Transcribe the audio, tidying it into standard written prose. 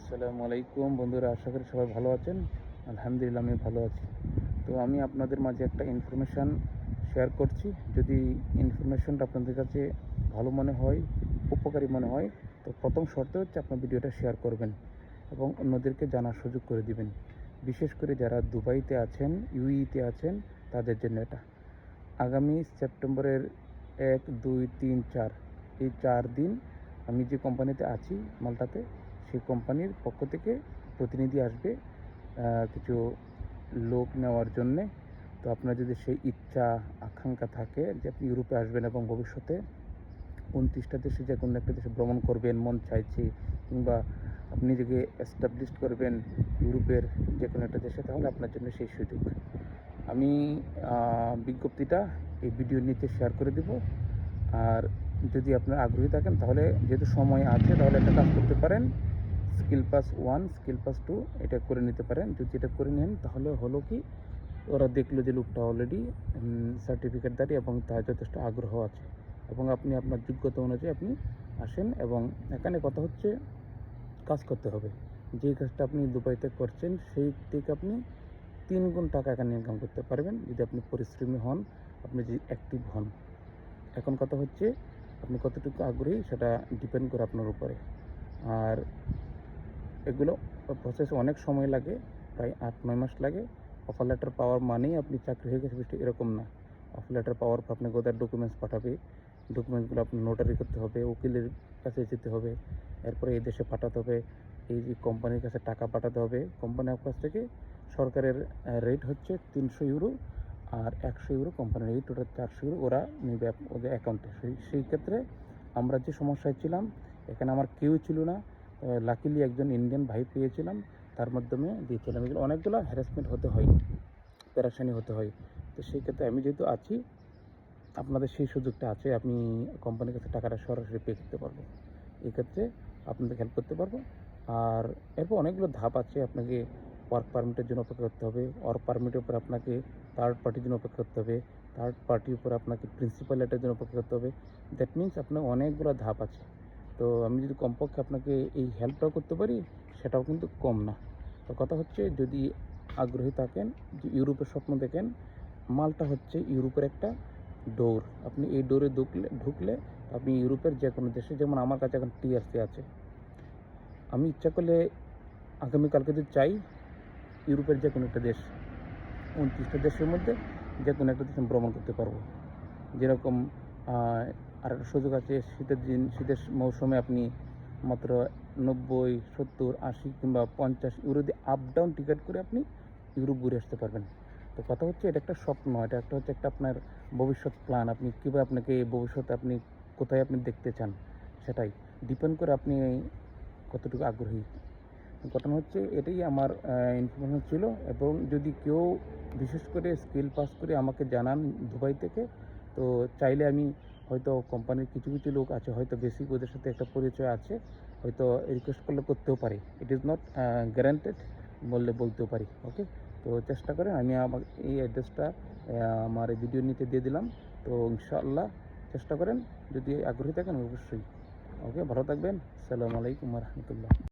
আসসালামু আলাইকুম বন্ধুরা, আশা করি সবাই ভালো আছেন। আলহামদুলিল্লাহ আমি ভালো আছি। তো আমি আপনাদের মাঝে একটা ইনফরমেশান শেয়ার করছি। যদি ইনফরমেশনটা আপনাদের কাছে ভালো মনে হয়, উপকারী মনে হয়, তো প্রথম শর্ত হচ্ছে আপনার ভিডিওটা শেয়ার করবেন এবং অন্যদেরকে জানার সুযোগ করে দিবেন। বিশেষ করে যারা দুবাইতে আছেন, ইউইতে আছেন, তাদের জন্য এটা। আগামী সেপ্টেম্বরের 1, 2, 3, 4 এই 4 দিন আমি যে কোম্পানিতে আছি মাল্টাতে, সেই কোম্পানির পক্ষ থেকে প্রতিনিধি আসবে কিছু লোক নেওয়ার জন্যে। তো আপনার যদি সেই ইচ্ছা আকাঙ্ক্ষা থাকে যে আপনি ইউরোপে আসবেন এবং ভবিষ্যতে 29টা দেশে যে কোনো একটা দেশে ভ্রমণ করবেন মন চাইছে, কিংবা আপনি নিজেকে এস্টাবলিশ করবেন ইউরোপের যে কোনো একটা দেশে, তাহলে আপনার জন্য সেই সুযোগ। আমি বিজ্ঞপ্তিটা এই ভিডিওর নিচে শেয়ার করে দেব। আর যদি আপনারা আগ্রহী থাকেন, তাহলে যেহেতু সময় আছে, তাহলে একটা কাজ করতে পারেন, স্কিল পাস 1, স্কিল পাস 2 এটা করে নিতে পারেন। যদি এটা করে নেন, তাহলে হলো কি, ওরা দেখলো যে লোকটা অলরেডি সার্টিফিকেটধারী এবং তার যথেষ্ট আগ্রহ আছে, এবং আপনি আপনার যোগ্যতা অনুযায়ী আপনি আসেন। এবং এখানে কথা হচ্ছে কাজ করতে হবে। যে কাজটা আপনি দুবাইতে করছেন, সেই থেকে আপনি 3 গুণ টাকা এখানে ইনকাম করতে পারবেন যদি আপনি পরিশ্রমী হন, আপনি যদি অ্যাক্টিভ হন। এখন কথা হচ্ছে আপনি কতটুকু আগ্রহী, সেটা ডিপেন্ড করে আপনার উপরে। আর এগুলো প্রসেস অনেক সময় লাগে, প্রায় 8-9 মাস লাগে। অফার লেটার পাওয়ার মানেই আপনি চাকরি হয়ে গেছে বিষয়টা এরকম না। অফার লেটার পাওয়ার পর আপনাকে ওদের ডকুমেন্টস পাঠাবে, ডকুমেন্টসগুলো আপনি নোটারি করতে হবে, উকিলের কাছে যেতে হবে, এরপরে এই দেশে পাঠাতে হবে, এই যে কোম্পানির কাছে টাকা পাঠাতে হবে। কোম্পানির কাছ থেকে সরকারের রেট হচ্ছে 300 ইউরো, আর 100 ইউরো কোম্পানির রেট, টোটাল 400 ইউরো ওরা নেবে ওদের অ্যাকাউন্টে। সেই ক্ষেত্রে আমরা যে সমস্যায় ছিলাম, এখানে আমার কেউ ছিল না। লাকিলি একজন ইন্ডিয়ান ভাই পেয়েছিলাম, তার মাধ্যমে দিয়েছিলাম। এগুলো অনেকগুলো হ্যারাসমেন্ট হতে হয়, পেরেশানি হতে হয়। তো সেই ক্ষেত্রে আমি যেহেতু আছি, আপনাদের সেই সুযোগটা আছে, আমি কোম্পানির কাছে টাকাটা সরাসরি পে করতে পারবো। এক্ষেত্রে আপনাদের হেল্প করতে পারবো। আর এরপর অনেকগুলো ধাপ আছে। আপনাকে ওয়ার্ক পারমিটের জন্য অপেক্ষা করতে হবে, ওয়ার্ক পারমিটের উপর আপনাকে থার্ড পার্টির জন্য অপেক্ষা করতে হবে, থার্ড পার্টির উপর আপনাকে প্রিন্সিপাল লেটারের জন্য অপেক্ষা করতে হবে। দ্যাট মিনস আপনার অনেকগুলো ধাপ আছে। তো আমি যদি কমপক্ষে আপনাকে এই হেল্পটাও করতে পারি, সেটাও কিন্তু কম না। তো কথা হচ্ছে, যদি আগ্রহী থাকেন, যে ইউরোপের স্বপ্ন দেখেন, মালটা হচ্ছে ইউরোপের একটা ডোর। আপনি এই ডোরে ঢুকলে আপনি ইউরোপের যে কোনো দেশে, যেমন আমার কাছে এখন টিআরসি আছে, আমি ইচ্ছা করলে আগামীকালকে যদি চাই, ইউরোপের যে কোনো একটা দেশ, 29টা দেশের মধ্যে যে কোনো একটা দেশ আমি ভ্রমণ করতে পারবো। যেরকম আর একটা সুযোগ আছে, শীতের মৌসুমে আপনি মাত্র 90, 70, 80 কিংবা 50 ইউরো দিয়ে আপ ডাউন টিকিট করে আপনি ইউরোপ ঘুরে আসতে পারবেন। তো কথা হচ্ছে, এটা একটা স্বপ্ন, এটা হচ্ছে একটা আপনার ভবিষ্যৎ প্ল্যান। আপনি কীভাবে আপনাকে ভবিষ্যতে আপনি কোথায় আপনি দেখতে চান, সেটাই ডিপেন্ড করে আপনি কতটুকু আগ্রহী। ঘটনা হচ্ছে এটাই আমার ইনফরমেশন ছিল। এবং যদি কেউ বিশেষ করে স্কিল পাস করে আমাকে জানান দুবাই থেকে, তো চাইলে আমি হয়তো কোম্পানির কিছু কিছু লোক আছে, হয়তো বেসিক ওদের সাথে একটা পরিচয় আছে, হয়তো রিকোয়েস্ট করলে করতেও পারি। ইট ইজ নট গ্যারান্টেড, বলতেও পারি। ওকে, তো চেষ্টা করেন। আমি আমার এই অ্যাড্রেসটা আমার এই ভিডিওর নিচে দিয়ে দিলাম। তো ইনশাআল্লাহ চেষ্টা করেন, যদি আগ্রহী থাকেন অবশ্যই। ওকে, ভালো থাকবেন। আসসালামু আলাইকুম রহমতুল্লাহ।